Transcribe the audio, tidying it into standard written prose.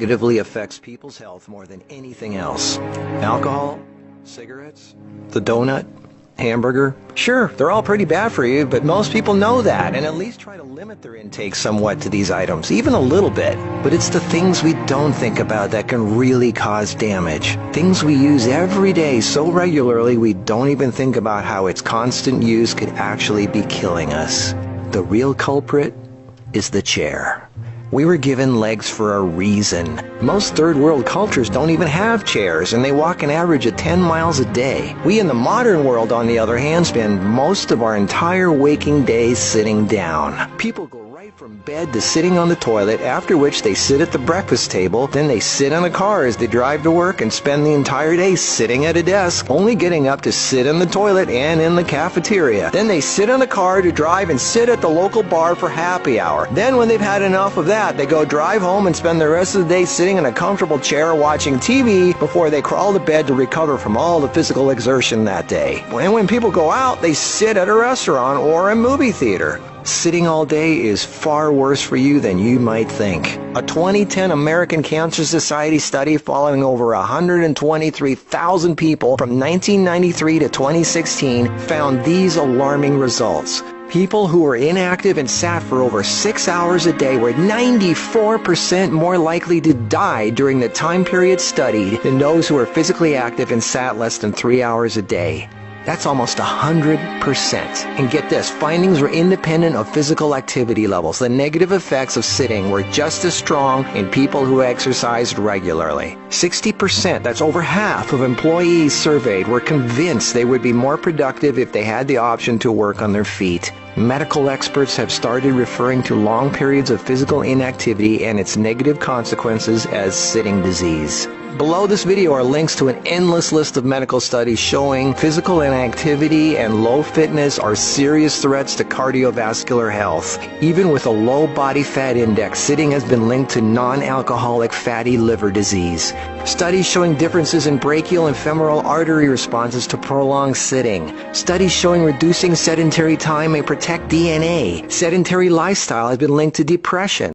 negatively affects people's health more than anything else. Alcohol, cigarettes, the donut, hamburger. Sure, they're all pretty bad for you, but most people know that and at least try to limit their intake somewhat to these items, even a little bit. But it's the things we don't think about that can really cause damage. Things we use every day so regularly we don't even think about how its constant use could actually be killing us. The real culprit is the chair. We were given legs for a reason. Most third world cultures don't even have chairs, and they walk an average of 10 miles a day. We in the modern world, on the other hand, spend most of our entire waking days sitting down. People go right from bed to sitting on the toilet, after which they sit at the breakfast table, then they sit in the car as they drive to work and spend the entire day sitting at a desk, only getting up to sit in the toilet and in the cafeteria. Then they sit in the car to drive and sit at the local bar for happy hour. Then when they've had enough of that, they go drive home and spend the rest of the day sitting in a comfortable chair watching TV before they crawl to bed to recover from all the physical exertion that day. And when people go out, they sit at a restaurant or a movie theater. Sitting all day is far worse for you than you might think. A 2010 American Cancer Society study following over 123,000 people from 1993 to 2016 found these alarming results. People who were inactive and sat for over 6 hours a day were 94% more likely to die during the time period studied than those who were physically active and sat less than 3 hours a day. That's almost 100%. And get this, findings were independent of physical activity levels. The negative effects of sitting were just as strong in people who exercised regularly. 60%, that's over half of employees surveyed, were convinced they would be more productive if they had the option to work on their feet. Medical experts have started referring to long periods of physical inactivity and its negative consequences as sitting disease. Below this video are links to an endless list of medical studies showing physical inactivity and low fitness are serious threats to cardiovascular health. Even with a low body fat index, sitting has been linked to non-alcoholic fatty liver disease. Studies showing differences in brachial and femoral artery responses to prolonged sitting. Studies showing reducing sedentary time may protect DNA. Sedentary lifestyle has been linked to depression.